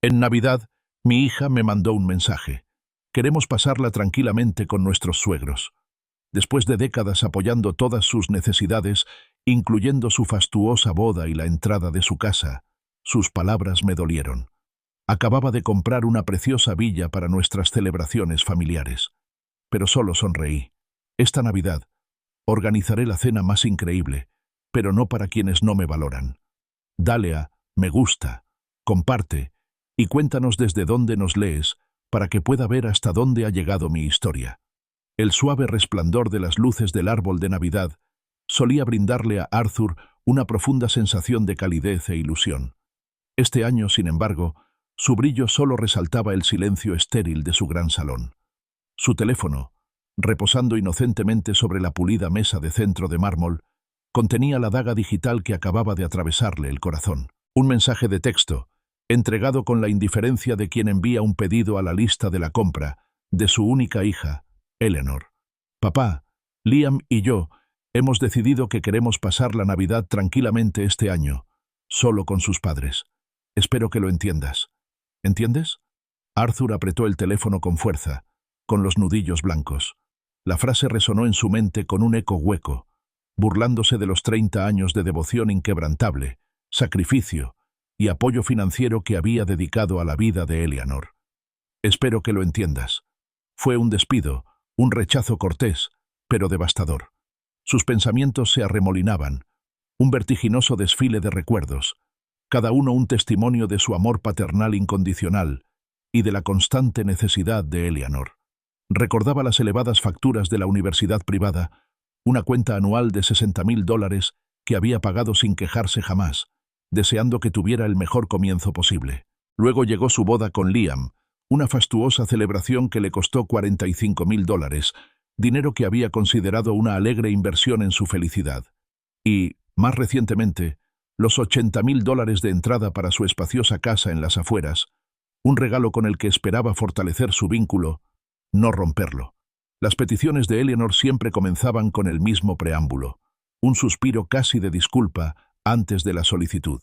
En Navidad, mi hija me mandó un mensaje. Queremos pasarla tranquilamente con nuestros suegros. Después de décadas apoyando todas sus necesidades, incluyendo su fastuosa boda y la entrada de su casa, sus palabras me dolieron. Acababa de comprar una preciosa villa para nuestras celebraciones familiares. Pero solo sonreí. Esta Navidad, organizaré la cena más increíble, pero no para quienes no me valoran. Dale a me gusta, comparte y cuéntanos desde dónde nos lees para que pueda ver hasta dónde ha llegado mi historia. El suave resplandor de las luces del árbol de Navidad solía brindarle a Arthur una profunda sensación de calidez e ilusión. Este año, sin embargo, su brillo solo resaltaba el silencio estéril de su gran salón. Su teléfono, reposando inocentemente sobre la pulida mesa de centro de mármol, contenía la daga digital que acababa de atravesarle el corazón. Un mensaje de texto, entregado con la indiferencia de quien envía un pedido a la lista de la compra de su única hija, Eleanor. Papá, Liam y yo hemos decidido que queremos pasar la Navidad tranquilamente este año, solo con sus padres. Espero que lo entiendas. ¿Entiendes? Arthur apretó el teléfono con fuerza, con los nudillos blancos. La frase resonó en su mente con un eco hueco, burlándose de los 30 años de devoción inquebrantable, sacrificio y apoyo financiero que había dedicado a la vida de Eleanor. Espero que lo entiendas. Fue un despido, un rechazo cortés, pero devastador. Sus pensamientos se arremolinaban, un vertiginoso desfile de recuerdos, cada uno un testimonio de su amor paternal incondicional y de la constante necesidad de Eleanor. Recordaba las elevadas facturas de la universidad privada, una cuenta anual de $60,000 que había pagado sin quejarse jamás, deseando que tuviera el mejor comienzo posible. Luego llegó su boda con Liam, una fastuosa celebración que le costó $45,000, dinero que había considerado una alegre inversión en su felicidad. Y, más recientemente, los $80,000 de entrada para su espaciosa casa en las afueras, un regalo con el que esperaba fortalecer su vínculo, no romperlo. Las peticiones de Eleanor siempre comenzaban con el mismo preámbulo, un suspiro casi de disculpa antes de la solicitud.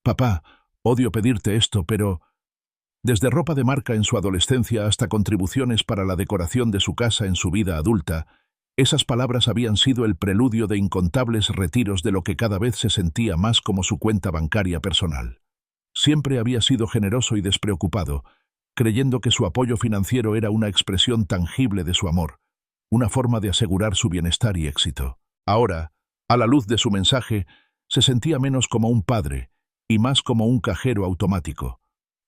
Papá, odio pedirte esto, pero... Desde ropa de marca en su adolescencia hasta contribuciones para la decoración de su casa en su vida adulta, esas palabras habían sido el preludio de incontables retiros de lo que cada vez se sentía más como su cuenta bancaria personal. Siempre había sido generoso y despreocupado, creyendo que su apoyo financiero era una expresión tangible de su amor, una forma de asegurar su bienestar y éxito. Ahora, a la luz de su mensaje, se sentía menos como un padre y más como un cajero automático,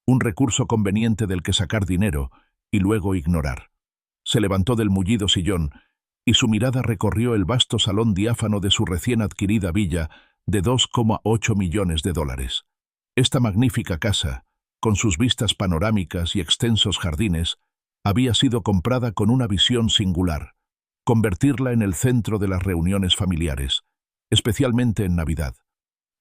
un recurso conveniente del que sacar dinero y luego ignorar. Se levantó del mullido sillón y su mirada recorrió el vasto salón diáfano de su recién adquirida villa de $2,8 millones. Esta magnífica casa, con sus vistas panorámicas y extensos jardines, había sido comprada con una visión singular: convertirla en el centro de las reuniones familiares, especialmente en Navidad.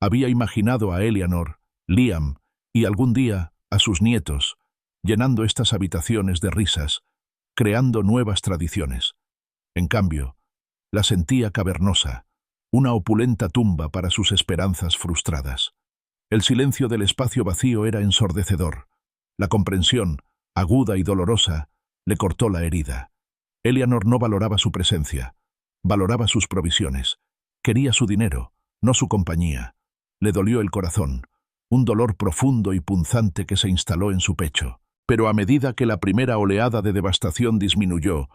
Había imaginado a Eleanor, Liam y algún día a sus nietos, llenando estas habitaciones de risas, creando nuevas tradiciones. En cambio, la sentía cavernosa, una opulenta tumba para sus esperanzas frustradas. El silencio del espacio vacío era ensordecedor. La comprensión, aguda y dolorosa, le cortó la herida. Eleanor no valoraba su presencia, valoraba sus provisiones. Quería su dinero, no su compañía. Le dolió el corazón, un dolor profundo y punzante que se instaló en su pecho. Pero a medida que la primera oleada de devastación disminuyó,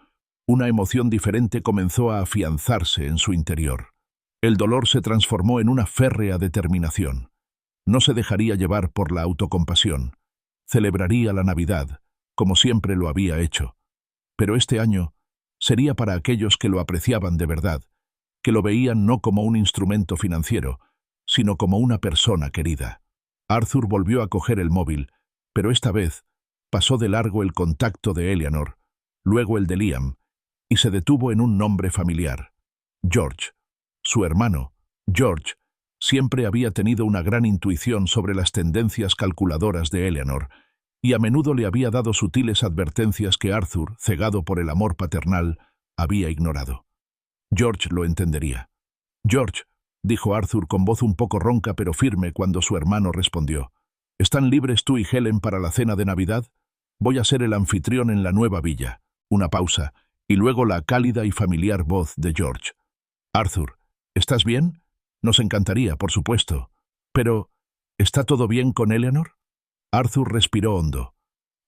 una emoción diferente comenzó a afianzarse en su interior. El dolor se transformó en una férrea determinación. No se dejaría llevar por la autocompasión. Celebraría la Navidad, como siempre lo había hecho. Pero este año sería para aquellos que lo apreciaban de verdad, que lo veían no como un instrumento financiero, sino como una persona querida. Arthur volvió a coger el móvil, pero esta vez pasó de largo el contacto de Eleanor, luego el de Liam, y se detuvo en un nombre familiar: George. Su hermano, George, siempre había tenido una gran intuición sobre las tendencias calculadoras de Eleanor, y a menudo le había dado sutiles advertencias que Arthur, cegado por el amor paternal, había ignorado. George lo entendería. «George», dijo Arthur con voz un poco ronca pero firme cuando su hermano respondió. ¿Están libres tú y Helen para la cena de Navidad? Voy a ser el anfitrión en la nueva villa. Una pausa, y luego la cálida y familiar voz de George. Arthur, ¿estás bien? Nos encantaría, por supuesto. Pero, ¿está todo bien con Eleanor? Arthur respiró hondo.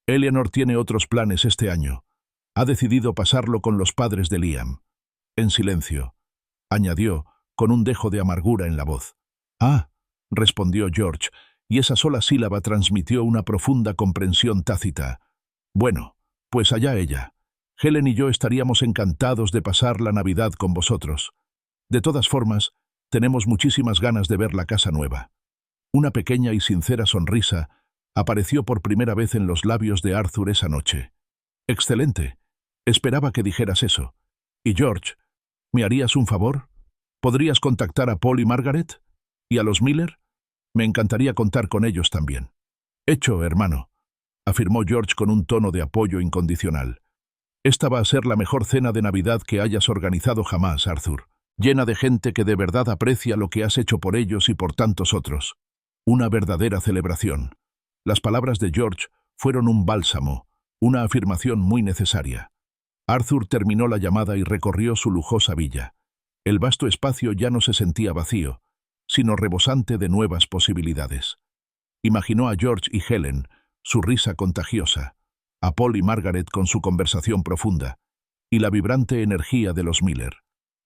Eleanor tiene otros planes este año. Ha decidido pasarlo con los padres de Liam. En silencio, añadió, con un dejo de amargura en la voz. Ah, respondió George, y esa sola sílaba transmitió una profunda comprensión tácita. Bueno, pues allá ella. Helen y yo estaríamos encantados de pasar la Navidad con vosotros. De todas formas, tenemos muchísimas ganas de ver la casa nueva. Una pequeña y sincera sonrisa apareció por primera vez en los labios de Arthur esa noche. Excelente. Esperaba que dijeras eso. Y George, ¿me harías un favor? ¿Podrías contactar a Paul y Margaret? ¿Y a los Miller? Me encantaría contar con ellos también. Hecho, hermano, afirmó George con un tono de apoyo incondicional. Esta va a ser la mejor cena de Navidad que hayas organizado jamás, Arthur, llena de gente que de verdad aprecia lo que has hecho por ellos y por tantos otros. Una verdadera celebración. Las palabras de George fueron un bálsamo, una afirmación muy necesaria. Arthur terminó la llamada y recorrió su lujosa villa. El vasto espacio ya no se sentía vacío, sino rebosante de nuevas posibilidades. Imaginó a George y Helen, su risa contagiosa, a Paul y Margaret con su conversación profunda, y la vibrante energía de los Miller.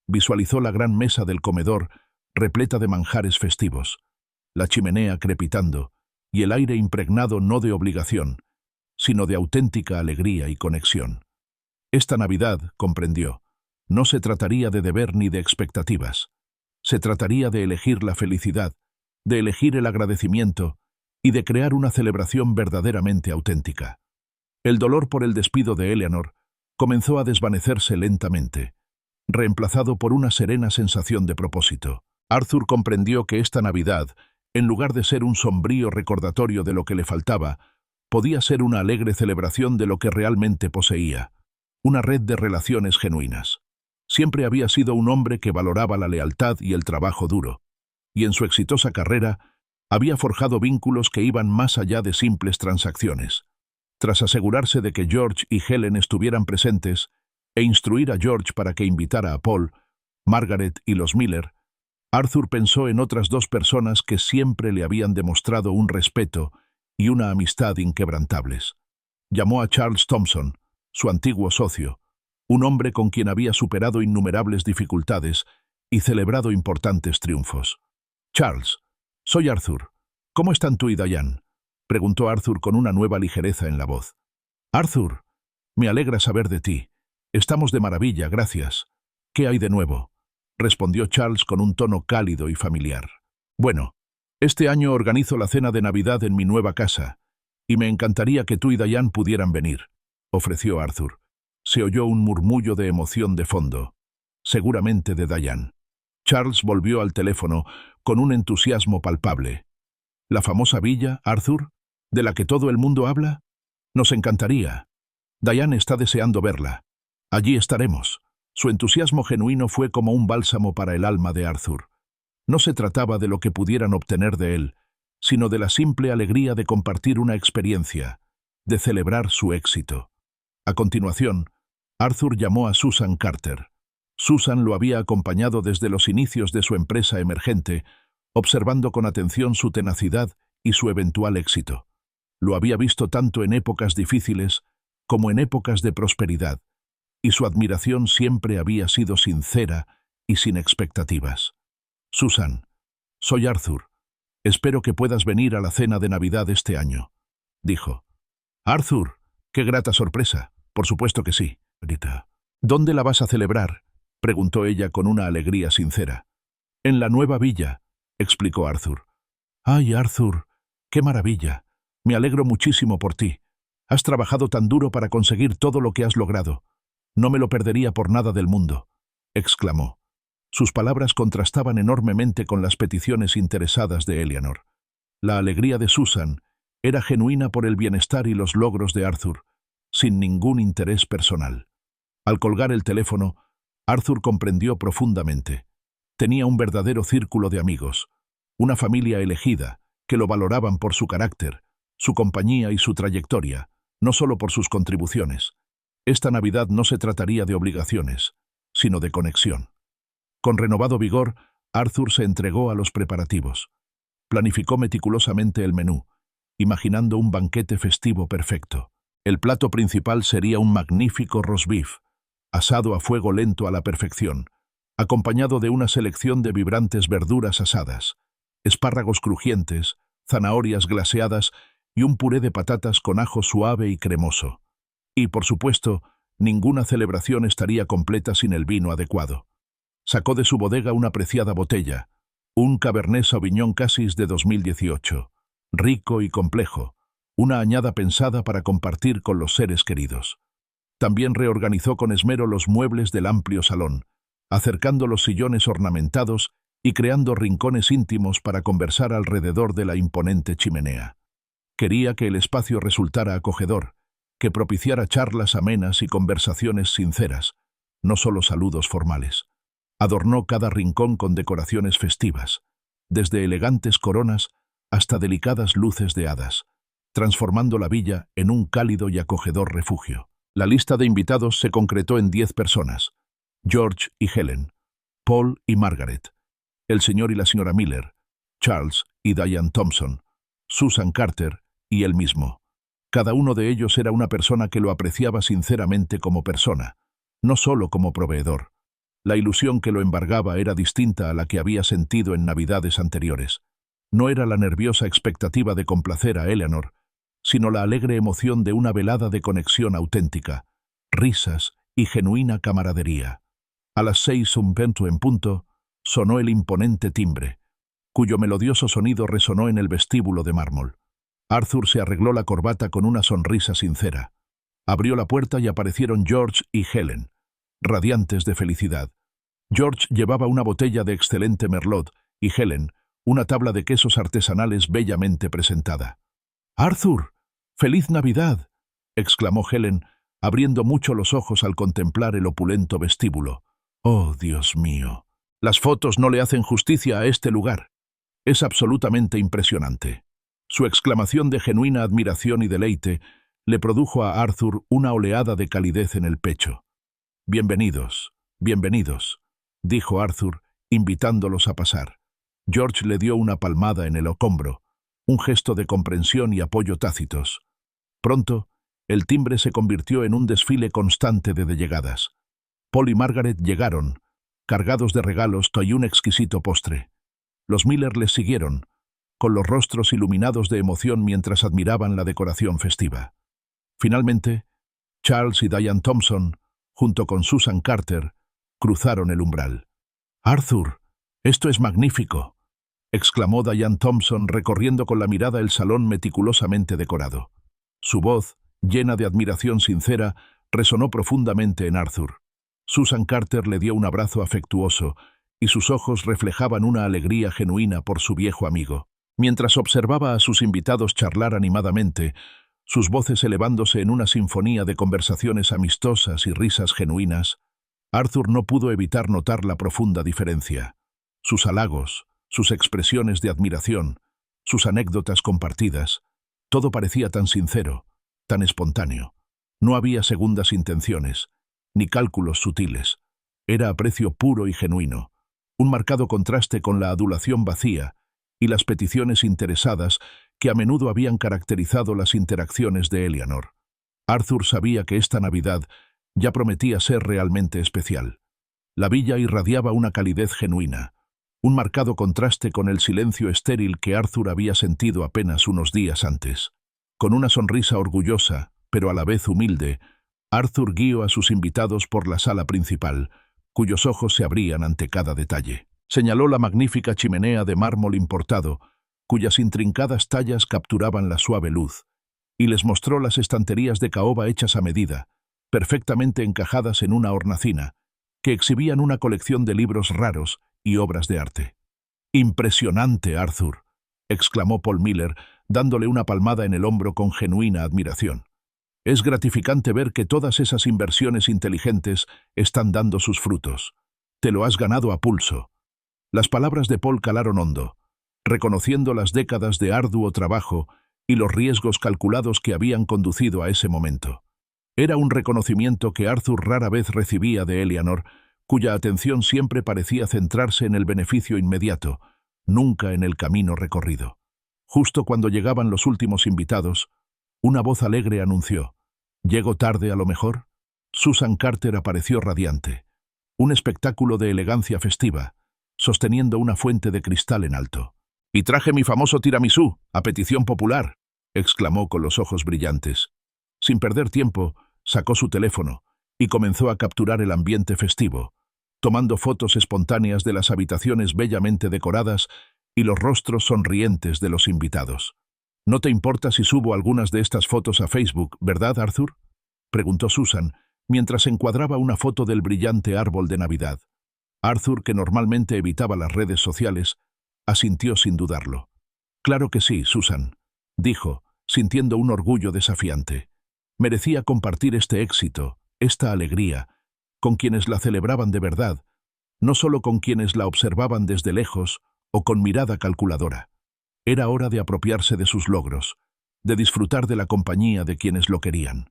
Visualizó la gran mesa del comedor, repleta de manjares festivos, la chimenea crepitando, y el aire impregnado no de obligación, sino de auténtica alegría y conexión. Esta Navidad, comprendió, no se trataría de deber ni de expectativas. Se trataría de elegir la felicidad, de elegir el agradecimiento y de crear una celebración verdaderamente auténtica. El dolor por el despido de Eleanor comenzó a desvanecerse lentamente, reemplazado por una serena sensación de propósito. Arthur comprendió que esta Navidad, en lugar de ser un sombrío recordatorio de lo que le faltaba, podía ser una alegre celebración de lo que realmente poseía, una red de relaciones genuinas. Siempre había sido un hombre que valoraba la lealtad y el trabajo duro, y en su exitosa carrera había forjado vínculos que iban más allá de simples transacciones. Tras asegurarse de que George y Helen estuvieran presentes e instruir a George para que invitara a Paul, Margaret y los Miller, Arthur pensó en otras dos personas que siempre le habían demostrado un respeto y una amistad inquebrantables. Llamó a Charles Thompson, su antiguo socio, un hombre con quien había superado innumerables dificultades y celebrado importantes triunfos. «Charles, soy Arthur. ¿Cómo están tú y Diane?», preguntó Arthur con una nueva ligereza en la voz. «Arthur, me alegra saber de ti. Estamos de maravilla, gracias. ¿Qué hay de nuevo?», respondió Charles con un tono cálido y familiar. «Bueno, este año organizo la cena de Navidad en mi nueva casa, y me encantaría que tú y Diane pudieran venir», ofreció Arthur. Se oyó un murmullo de emoción de fondo, seguramente de Diane. Charles volvió al teléfono con un entusiasmo palpable. «¿La famosa villa, Arthur, de la que todo el mundo habla? Nos encantaría. Diane está deseando verla. Allí estaremos». Su entusiasmo genuino fue como un bálsamo para el alma de Arthur. No se trataba de lo que pudieran obtener de él, sino de la simple alegría de compartir una experiencia, de celebrar su éxito. A continuación, Arthur llamó a Susan Carter. Susan lo había acompañado desde los inicios de su empresa emergente, observando con atención su tenacidad y su eventual éxito. Lo había visto tanto en épocas difíciles como en épocas de prosperidad, y su admiración siempre había sido sincera y sin expectativas. «Susan, soy Arthur. Espero que puedas venir a la cena de Navidad este año», dijo. «Arthur, qué grata sorpresa. Por supuesto que sí, Rita». «¿Dónde la vas a celebrar?», preguntó ella con una alegría sincera. «En la nueva villa», explicó Arthur. «Ay, Arthur, qué maravilla. Me alegro muchísimo por ti. Has trabajado tan duro para conseguir todo lo que has logrado. No me lo perdería por nada del mundo», exclamó. Sus palabras contrastaban enormemente con las peticiones interesadas de Eleanor. La alegría de Susan era genuina por el bienestar y los logros de Arthur, sin ningún interés personal. Al colgar el teléfono, Arthur comprendió profundamente. Tenía un verdadero círculo de amigos, una familia elegida, que lo valoraban por su carácter, su compañía y su trayectoria, no solo por sus contribuciones. Esta Navidad no se trataría de obligaciones, sino de conexión. Con renovado vigor, Arthur se entregó a los preparativos. Planificó meticulosamente el menú, imaginando un banquete festivo perfecto. El plato principal sería un magnífico roast beef, asado a fuego lento a la perfección, acompañado de una selección de vibrantes verduras asadas, espárragos crujientes, zanahorias glaseadas y un puré de patatas con ajo suave y cremoso. Y, por supuesto, ninguna celebración estaría completa sin el vino adecuado. Sacó de su bodega una preciada botella, un Cabernet Sauvignon Cassis de 2018, rico y complejo, una añada pensada para compartir con los seres queridos. También reorganizó con esmero los muebles del amplio salón, acercando los sillones ornamentados y creando rincones íntimos para conversar alrededor de la imponente chimenea. Quería que el espacio resultara acogedor, que propiciara charlas amenas y conversaciones sinceras, no solo saludos formales. Adornó cada rincón con decoraciones festivas, desde elegantes coronas hasta delicadas luces de hadas, transformando la villa en un cálido y acogedor refugio. La lista de invitados se concretó en 10 personas: George y Helen, Paul y Margaret, el señor y la señora Miller, Charles y Diane Thompson, Susan Carter y él mismo. Cada uno de ellos era una persona que lo apreciaba sinceramente como persona, no solo como proveedor. La ilusión que lo embargaba era distinta a la que había sentido en Navidades anteriores. No era la nerviosa expectativa de complacer a Eleanor, sino la alegre emoción de una velada de conexión auténtica, risas y genuina camaradería. A las 6:20 en punto, sonó el imponente timbre, cuyo melodioso sonido resonó en el vestíbulo de mármol. Arthur se arregló la corbata con una sonrisa sincera. Abrió la puerta y aparecieron George y Helen, radiantes de felicidad. George llevaba una botella de excelente merlot y Helen una tabla de quesos artesanales bellamente presentada. «¡Arthur! ¡Feliz Navidad!», exclamó Helen, abriendo mucho los ojos al contemplar el opulento vestíbulo. «¡Oh, Dios mío! Las fotos no le hacen justicia a este lugar. Es absolutamente impresionante». Su exclamación de genuina admiración y deleite le produjo a Arthur una oleada de calidez en el pecho. «Bienvenidos, bienvenidos», dijo Arthur, invitándolos a pasar. George le dio una palmada en el hombro, un gesto de comprensión y apoyo tácitos. Pronto, el timbre se convirtió en un desfile constante de llegadas. Paul y Margaret llegaron, cargados de regalos y un exquisito postre. Los Miller les siguieron, con los rostros iluminados de emoción mientras admiraban la decoración festiva. Finalmente, Charles y Diane Thompson, junto con Susan Carter, cruzaron el umbral. «Arthur, esto es magnífico», exclamó Diane Thompson recorriendo con la mirada el salón meticulosamente decorado. Su voz, llena de admiración sincera, resonó profundamente en Arthur. Susan Carter le dio un abrazo afectuoso y sus ojos reflejaban una alegría genuina por su viejo amigo. Mientras observaba a sus invitados charlar animadamente, sus voces elevándose en una sinfonía de conversaciones amistosas y risas genuinas, Arthur no pudo evitar notar la profunda diferencia. Sus halagos, sus expresiones de admiración, sus anécdotas compartidas, todo parecía tan sincero, tan espontáneo. No había segundas intenciones, ni cálculos sutiles. Era aprecio puro y genuino, un marcado contraste con la adulación vacía y las peticiones interesadas que a menudo habían caracterizado las interacciones de Eleanor. Arthur sabía que esta Navidad ya prometía ser realmente especial. La villa irradiaba una calidez genuina, un marcado contraste con el silencio estéril que Arthur había sentido apenas unos días antes. Con una sonrisa orgullosa, pero a la vez humilde, Arthur guió a sus invitados por la sala principal, cuyos ojos se abrían ante cada detalle. Señaló la magnífica chimenea de mármol importado, cuyas intrincadas tallas capturaban la suave luz, y les mostró las estanterías de caoba hechas a medida, perfectamente encajadas en una hornacina, que exhibían una colección de libros raros y obras de arte. «¡Impresionante, Arthur!», exclamó Paul Miller, dándole una palmada en el hombro con genuina admiración. «Es gratificante ver que todas esas inversiones inteligentes están dando sus frutos. Te lo has ganado a pulso». Las palabras de Paul calaron hondo, reconociendo las décadas de arduo trabajo y los riesgos calculados que habían conducido a ese momento. Era un reconocimiento que Arthur rara vez recibía de Eleanor, cuya atención siempre parecía centrarse en el beneficio inmediato, nunca en el camino recorrido. Justo cuando llegaban los últimos invitados, una voz alegre anunció: «¿Llego tarde a lo mejor?». Susan Carter apareció radiante, un espectáculo de elegancia festiva, sosteniendo una fuente de cristal en alto. «Y traje mi famoso tiramisú, a petición popular», exclamó con los ojos brillantes. Sin perder tiempo, sacó su teléfono y comenzó a capturar el ambiente festivo, tomando fotos espontáneas de las habitaciones bellamente decoradas y los rostros sonrientes de los invitados. «No te importa si subo algunas de estas fotos a Facebook, ¿verdad, Arthur?», preguntó Susan, mientras encuadraba una foto del brillante árbol de Navidad. Arthur, que normalmente evitaba las redes sociales, asintió sin dudarlo. «Claro que sí, Susan», dijo, sintiendo un orgullo desafiante. Merecía compartir este éxito, esta alegría, con quienes la celebraban de verdad, no solo con quienes la observaban desde lejos o con mirada calculadora. Era hora de apropiarse de sus logros, de disfrutar de la compañía de quienes lo querían.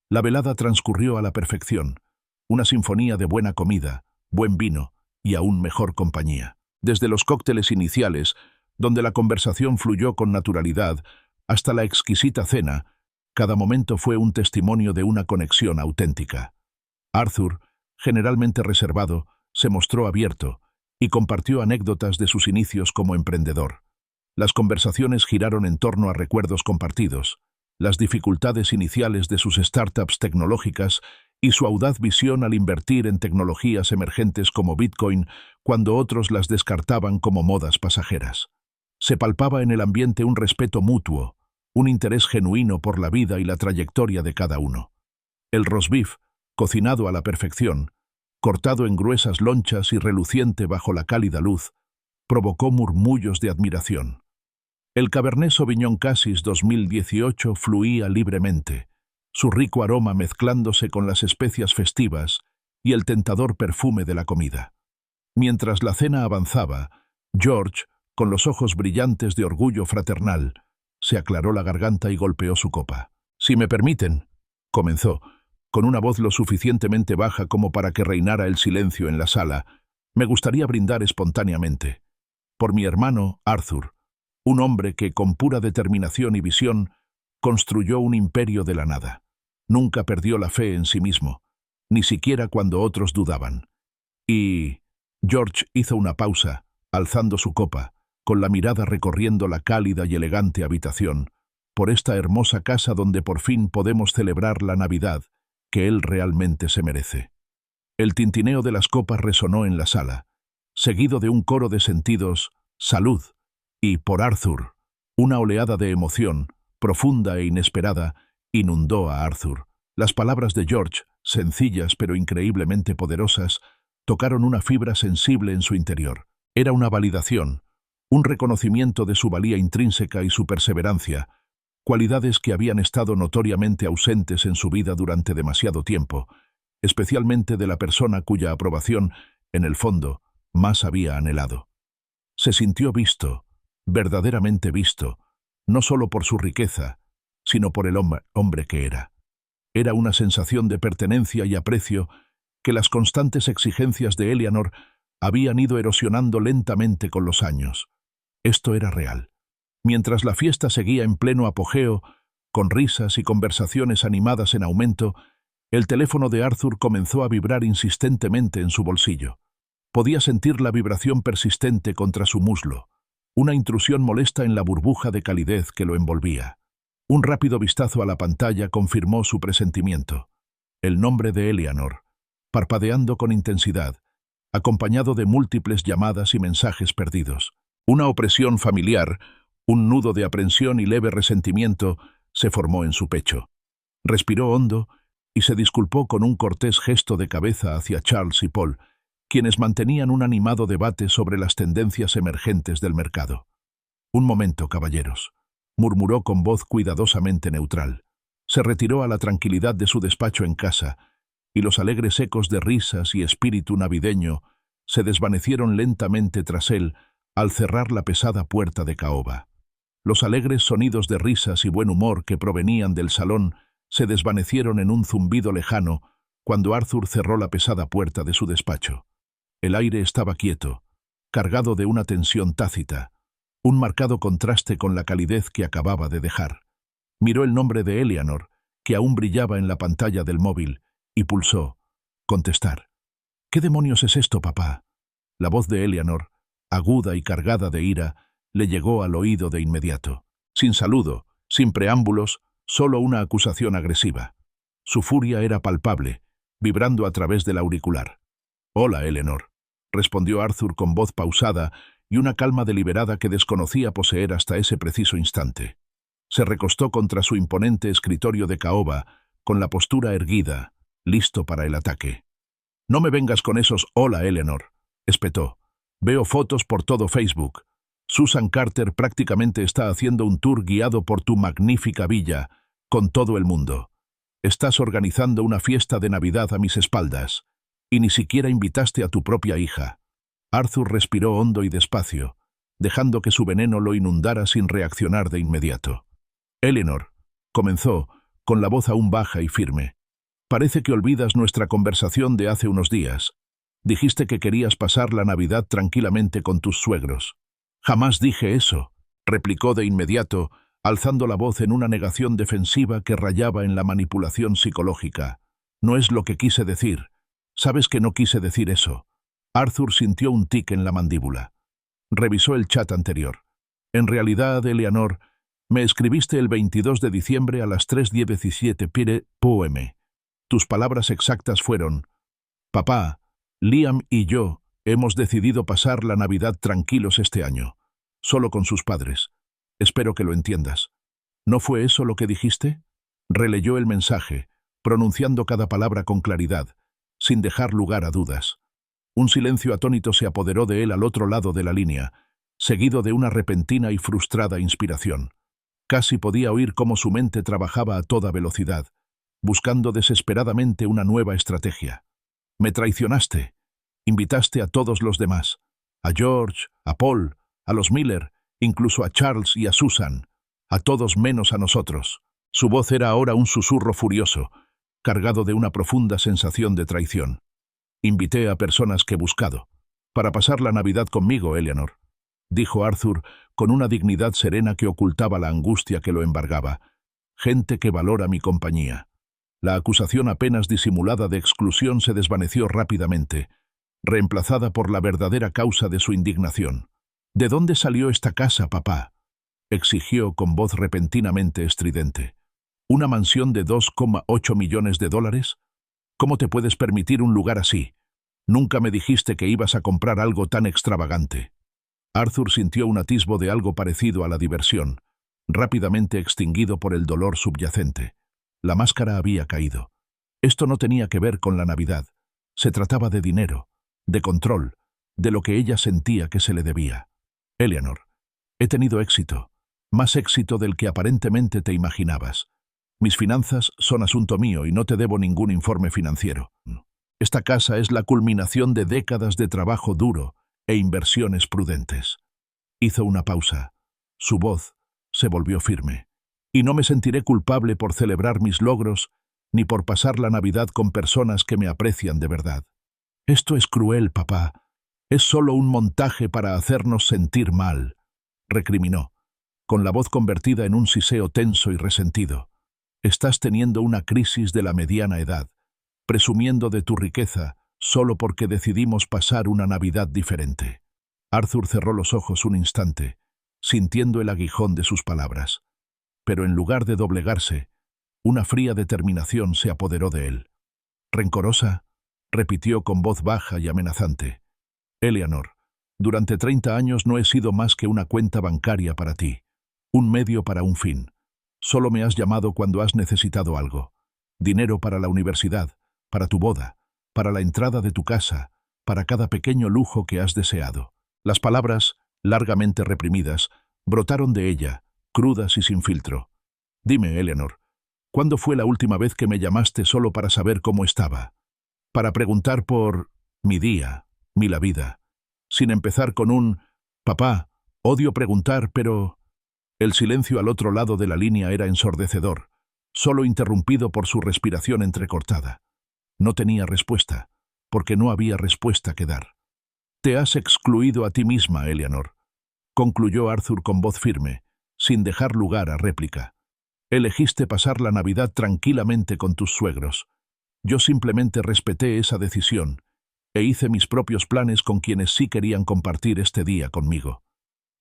La velada transcurrió a la perfección, una sinfonía de buena comida, buen vino y aún mejor compañía. Desde los cócteles iniciales, donde la conversación fluyó con naturalidad, hasta la exquisita cena, cada momento fue un testimonio de una conexión auténtica. Arthur, generalmente reservado, se mostró abierto y compartió anécdotas de sus inicios como emprendedor. Las conversaciones giraron en torno a recuerdos compartidos, las dificultades iniciales de sus startups tecnológicas y su audaz visión al invertir en tecnologías emergentes como Bitcoin cuando otros las descartaban como modas pasajeras. Se palpaba en el ambiente un respeto mutuo, un interés genuino por la vida y la trayectoria de cada uno. El roast beef, cocinado a la perfección, cortado en gruesas lonchas y reluciente bajo la cálida luz, provocó murmullos de admiración. El Cabernet Sauvignon Cassis 2018 fluía libremente, su rico aroma mezclándose con las especias festivas y el tentador perfume de la comida. Mientras la cena avanzaba, George, con los ojos brillantes de orgullo fraternal, se aclaró la garganta y golpeó su copa. «Si me permiten», comenzó, con una voz lo suficientemente baja como para que reinara el silencio en la sala, «me gustaría brindar espontáneamente. Por mi hermano, Arthur, un hombre que, con pura determinación y visión, construyó un imperio de la nada. Nunca perdió la fe en sí mismo, ni siquiera cuando otros dudaban. Y...». George hizo una pausa, alzando su copa, con la mirada recorriendo la cálida y elegante habitación, «por esta hermosa casa donde por fin podemos celebrar la Navidad que él realmente se merece». El tintineo de las copas resonó en la sala, seguido de un coro de sentidos «salud» y «por Arthur». Una oleada de emoción, profunda e inesperada, inundó a Arthur. Las palabras de George, sencillas pero increíblemente poderosas, tocaron una fibra sensible en su interior. Era una validación, un reconocimiento de su valía intrínseca y su perseverancia, cualidades que habían estado notoriamente ausentes en su vida durante demasiado tiempo, especialmente de la persona cuya aprobación, en el fondo, más había anhelado. Se sintió visto, verdaderamente visto, no solo por su riqueza, sino por el hombre que era. Era una sensación de pertenencia y aprecio que las constantes exigencias de Eleanor habían ido erosionando lentamente con los años. Esto era real. Mientras la fiesta seguía en pleno apogeo, con risas y conversaciones animadas en aumento, el teléfono de Arthur comenzó a vibrar insistentemente en su bolsillo. Podía sentir la vibración persistente contra su muslo, una intrusión molesta en la burbuja de calidez que lo envolvía. Un rápido vistazo a la pantalla confirmó su presentimiento. El nombre de Eleanor, parpadeando con intensidad, acompañado de múltiples llamadas y mensajes perdidos. Una opresión familiar, un nudo de aprensión y leve resentimiento se formó en su pecho. Respiró hondo y se disculpó con un cortés gesto de cabeza hacia Charles y Paul, quienes mantenían un animado debate sobre las tendencias emergentes del mercado. «Un momento, caballeros», murmuró con voz cuidadosamente neutral. Se retiró a la tranquilidad de su despacho en casa, y los alegres ecos de risas y espíritu navideño se desvanecieron lentamente tras él al cerrar la pesada puerta de caoba. Los alegres sonidos de risas y buen humor que provenían del salón se desvanecieron en un zumbido lejano cuando Arthur cerró la pesada puerta de su despacho. El aire estaba quieto, cargado de una tensión tácita, un marcado contraste con la calidez que acababa de dejar. Miró el nombre de Eleanor, que aún brillaba en la pantalla del móvil, y pulsó contestar. «¿Qué demonios es esto, papá?». La voz de Eleanor, aguda y cargada de ira, le llegó al oído de inmediato. Sin saludo, sin preámbulos, solo una acusación agresiva. Su furia era palpable, vibrando a través del auricular. «Hola, Eleanor», respondió Arthur con voz pausada y una calma deliberada que desconocía poseer hasta ese preciso instante. Se recostó contra su imponente escritorio de caoba, con la postura erguida, listo para el ataque. «No me vengas con esos «hola, Eleanor», espetó. «Veo fotos por todo Facebook. Susan Carter prácticamente está haciendo un tour guiado por tu magnífica villa, con todo el mundo. Estás organizando una fiesta de Navidad a mis espaldas, y ni siquiera invitaste a tu propia hija». Arthur respiró hondo y despacio, dejando que su veneno lo inundara sin reaccionar de inmediato. «Eleanor», comenzó, con la voz aún baja y firme, «parece que olvidas nuestra conversación de hace unos días. Dijiste que querías pasar la Navidad tranquilamente con tus suegros». «Jamás dije eso», replicó de inmediato, alzando la voz en una negación defensiva que rayaba en la manipulación psicológica. «No es lo que quise decir. Sabes que no quise decir eso». Arthur sintió un tic en la mandíbula. Revisó el chat anterior. «En realidad, Eleanor, me escribiste el 22 de diciembre a las 3:17 p.m. Tus palabras exactas fueron: «Papá, Liam y yo hemos decidido pasar la Navidad tranquilos este año, solo con sus padres. Espero que lo entiendas». ¿No fue eso lo que dijiste? Releyó el mensaje, pronunciando cada palabra con claridad, sin dejar lugar a dudas. Un silencio atónito se apoderó de él al otro lado de la línea, seguido de una repentina y frustrada inspiración. Casi podía oír cómo su mente trabajaba a toda velocidad, buscando desesperadamente una nueva estrategia. «Me traicionaste. Invitaste a todos los demás, a George, a Paul, a los Miller, incluso a Charles y a Susan, a todos menos a nosotros». Su voz era ahora un susurro furioso, cargado de una profunda sensación de traición. «Invité a personas que he buscado, para pasar la Navidad conmigo, Eleanor», dijo Arthur con una dignidad serena que ocultaba la angustia que lo embargaba. «Gente que valora mi compañía». La acusación apenas disimulada de exclusión se desvaneció rápidamente, reemplazada por la verdadera causa de su indignación. «¿De dónde salió esta casa, papá?», exigió con voz repentinamente estridente. «¿Una mansión de $2,8 millones? ¿Cómo te puedes permitir un lugar así? Nunca me dijiste que ibas a comprar algo tan extravagante». Arthur sintió un atisbo de algo parecido a la diversión, rápidamente extinguido por el dolor subyacente. La máscara había caído. Esto no tenía que ver con la Navidad. Se trataba de dinero, de control, de lo que ella sentía que se le debía. «Eleanor, he tenido éxito, más éxito del que aparentemente te imaginabas. Mis finanzas son asunto mío y no te debo ningún informe financiero. Esta casa es la culminación de décadas de trabajo duro e inversiones prudentes». Hizo una pausa. Su voz se volvió firme. «Y no me sentiré culpable por celebrar mis logros ni por pasar la Navidad con personas que me aprecian de verdad. Esto es cruel, papá. Es solo un montaje para hacernos sentir mal», recriminó, con la voz convertida en un siseo tenso y resentido. «Estás teniendo una crisis de la mediana edad, presumiendo de tu riqueza solo porque decidimos pasar una Navidad diferente». Arthur cerró los ojos un instante, sintiendo el aguijón de sus palabras. Pero en lugar de doblegarse, una fría determinación se apoderó de él. «Rencorosa», repitió con voz baja y amenazante. «Eleanor, durante 30 años no he sido más que una cuenta bancaria para ti, un medio para un fin. Solo me has llamado cuando has necesitado algo. Dinero para la universidad, para tu boda, para la entrada de tu casa, para cada pequeño lujo que has deseado». Las palabras, largamente reprimidas, brotaron de ella, crudas y sin filtro. «Dime, Eleanor, ¿cuándo fue la última vez que me llamaste solo para saber cómo estaba? Para preguntar por mi día, la vida, sin empezar con un Papá, odio preguntar, pero... El silencio al otro lado de la línea era ensordecedor, solo interrumpido por su respiración entrecortada. No tenía respuesta, porque no había respuesta que dar. «Te has excluido a ti misma, Eleanor», concluyó Arthur con voz firme, sin dejar lugar a réplica. «Elegiste pasar la Navidad tranquilamente con tus suegros. Yo simplemente respeté esa decisión e hice mis propios planes con quienes sí querían compartir este día conmigo».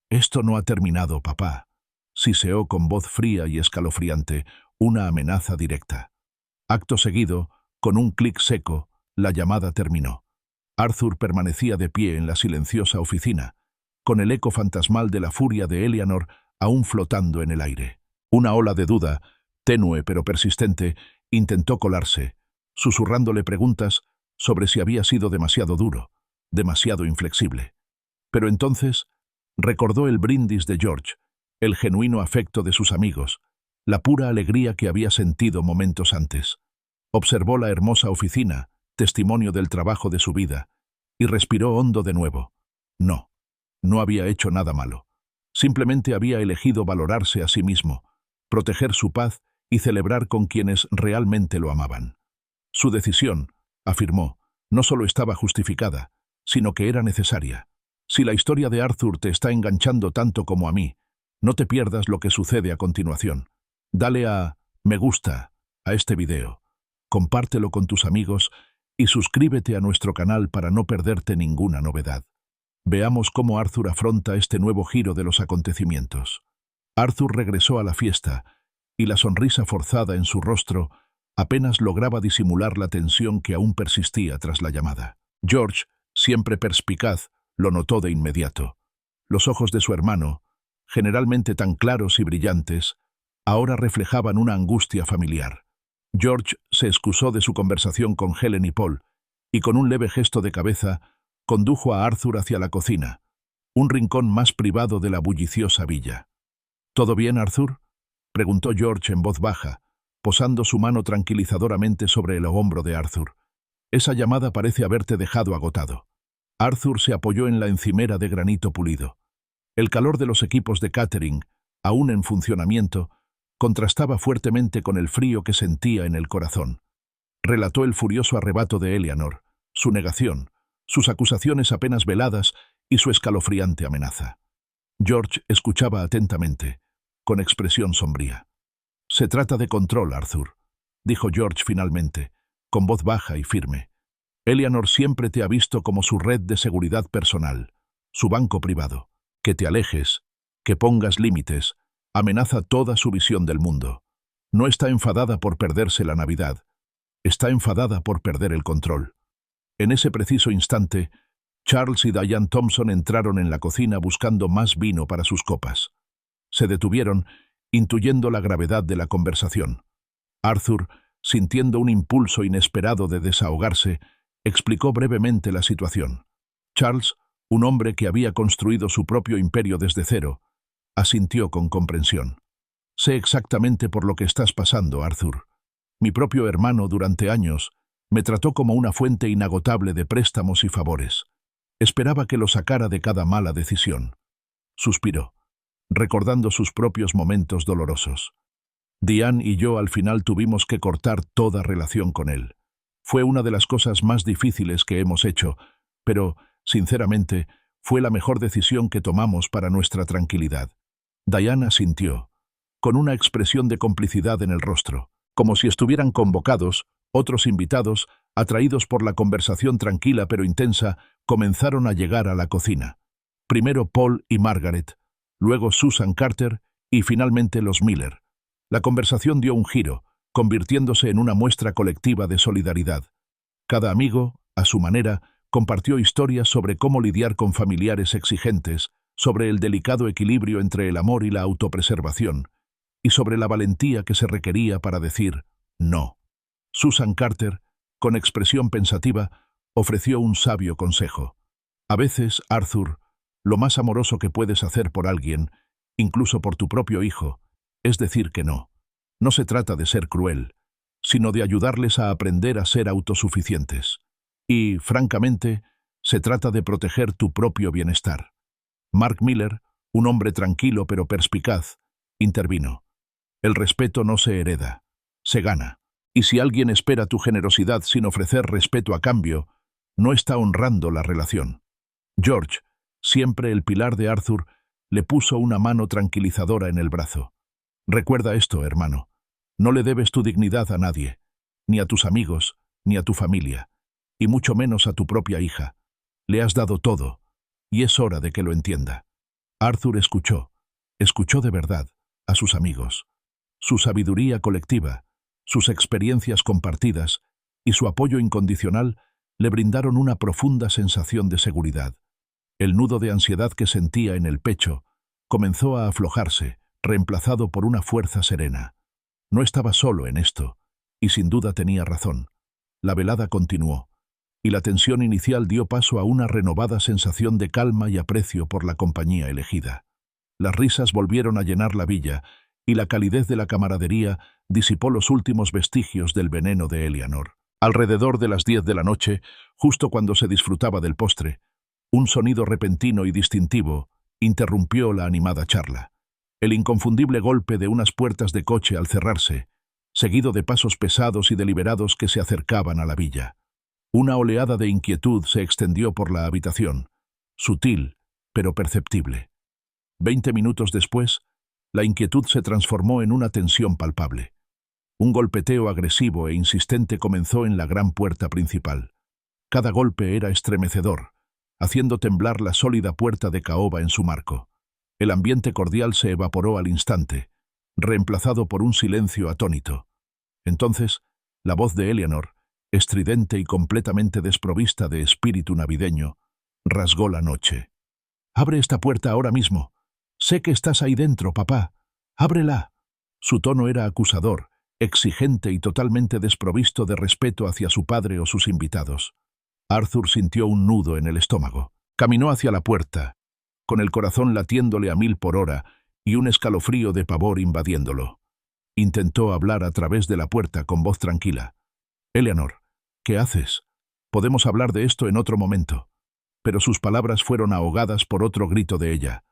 «Esto no ha terminado, papá», siseó con voz fría y escalofriante, una amenaza directa. Acto seguido, con un clic seco, la llamada terminó. Arthur permanecía de pie en la silenciosa oficina, con el eco fantasmal de la furia de Eleanor aún flotando en el aire. Una ola de duda, tenue pero persistente, intentó colarse, susurrándole preguntas sobre si había sido demasiado duro, demasiado inflexible. Pero entonces recordó el brindis de George, el genuino afecto de sus amigos, la pura alegría que había sentido momentos antes. Observó la hermosa oficina, testimonio del trabajo de su vida, y respiró hondo de nuevo. No, no había hecho nada malo. Simplemente había elegido valorarse a sí mismo, proteger su paz y celebrar con quienes realmente lo amaban. Su decisión, afirmó, no solo estaba justificada, sino que era necesaria. Si la historia de Arthur te está enganchando tanto como a mí, no te pierdas lo que sucede a continuación. Dale a me gusta a este video, compártelo con tus amigos y suscríbete a nuestro canal para no perderte ninguna novedad. Veamos cómo Arthur afronta este nuevo giro de los acontecimientos. Arthur regresó a la fiesta y la sonrisa forzada en su rostro apenas lograba disimular la tensión que aún persistía tras la llamada. George, siempre perspicaz, lo notó de inmediato. Los ojos de su hermano, generalmente tan claros y brillantes, ahora reflejaban una angustia familiar. George se excusó de su conversación con Helen y Paul, y con un leve gesto de cabeza, condujo a Arthur hacia la cocina, un rincón más privado de la bulliciosa villa. «¿Todo bien, Arthur?», preguntó George en voz baja, posando su mano tranquilizadoramente sobre el hombro de Arthur. «Esa llamada parece haberte dejado agotado». Arthur se apoyó en la encimera de granito pulido. El calor de los equipos de catering, aún en funcionamiento, contrastaba fuertemente con el frío que sentía en el corazón. Relató el furioso arrebato de Eleanor, su negación, sus acusaciones apenas veladas y su escalofriante amenaza. George escuchaba atentamente, con expresión sombría. «Se trata de control, Arthur», dijo George finalmente, con voz baja y firme. «Eleanor siempre te ha visto como su red de seguridad personal, su banco privado. Que te alejes, que pongas límites, amenaza toda su visión del mundo. No está enfadada por perderse la Navidad, está enfadada por perder el control». En ese preciso instante, Charles y Diane Thompson entraron en la cocina buscando más vino para sus copas. Se detuvieron, intuyendo la gravedad de la conversación. Arthur, sintiendo un impulso inesperado de desahogarse, explicó brevemente la situación. Charles, un hombre que había construido su propio imperio desde cero, asintió con comprensión. «Sé exactamente por lo que estás pasando, Arthur. Mi propio hermano, durante años, me trató como una fuente inagotable de préstamos y favores. Esperaba que lo sacara de cada mala decisión». Suspiró, recordando sus propios momentos dolorosos. «Diane y yo al final tuvimos que cortar toda relación con él. Fue una de las cosas más difíciles que hemos hecho, pero, sinceramente, fue la mejor decisión que tomamos para nuestra tranquilidad». Diane asintió, con una expresión de complicidad en el rostro, como si estuvieran convocados. Otros invitados, atraídos por la conversación tranquila pero intensa, comenzaron a llegar a la cocina. Primero Paul y Margaret, luego Susan Carter y finalmente los Miller. La conversación dio un giro, convirtiéndose en una muestra colectiva de solidaridad. Cada amigo, a su manera, compartió historias sobre cómo lidiar con familiares exigentes, sobre el delicado equilibrio entre el amor y la autopreservación, y sobre la valentía que se requería para decir no. Susan Carter, con expresión pensativa, ofreció un sabio consejo. «A veces, Arthur, lo más amoroso que puedes hacer por alguien, incluso por tu propio hijo, es decir que no. No se trata de ser cruel, sino de ayudarles a aprender a ser autosuficientes. Y, francamente, se trata de proteger tu propio bienestar». Mark Miller, un hombre tranquilo pero perspicaz, intervino. El respeto no se hereda, se gana. Y si alguien espera tu generosidad sin ofrecer respeto a cambio, no está honrando la relación. George, siempre el pilar de Arthur, le puso una mano tranquilizadora en el brazo. Recuerda esto, hermano. No le debes tu dignidad a nadie, ni a tus amigos, ni a tu familia, y mucho menos a tu propia hija. Le has dado todo, y es hora de que lo entienda. Arthur escuchó de verdad a sus amigos. Su sabiduría colectiva, sus experiencias compartidas y su apoyo incondicional le brindaron una profunda sensación de seguridad. El nudo de ansiedad que sentía en el pecho comenzó a aflojarse, reemplazado por una fuerza serena. No estaba solo en esto, y sin duda tenía razón. La velada continuó, y la tensión inicial dio paso a una renovada sensación de calma y aprecio por la compañía elegida. Las risas volvieron a llenar la villa, y la calidez de la camaradería disipó los últimos vestigios del veneno de Eleanor. Alrededor de las 10 de la noche, justo cuando se disfrutaba del postre, un sonido repentino y distintivo interrumpió la animada charla. El inconfundible golpe de unas puertas de coche al cerrarse, seguido de pasos pesados y deliberados que se acercaban a la villa. Una oleada de inquietud se extendió por la habitación, sutil, pero perceptible. 20 minutos después, la inquietud se transformó en una tensión palpable. Un golpeteo agresivo e insistente comenzó en la gran puerta principal. Cada golpe era estremecedor, haciendo temblar la sólida puerta de caoba en su marco. El ambiente cordial se evaporó al instante, reemplazado por un silencio atónito. Entonces, la voz de Eleanor, estridente y completamente desprovista de espíritu navideño, rasgó la noche. «Abre esta puerta ahora mismo. Sé que estás ahí dentro, papá. ¡Ábrela!». Su tono era acusador, exigente y totalmente desprovisto de respeto hacia su padre o sus invitados. Arthur sintió un nudo en el estómago. Caminó hacia la puerta, con el corazón latiéndole a 1000 por hora y un escalofrío de pavor invadiéndolo. Intentó hablar a través de la puerta con voz tranquila. «Eleanor, ¿qué haces? Podemos hablar de esto en otro momento». Pero sus palabras fueron ahogadas por otro grito de ella.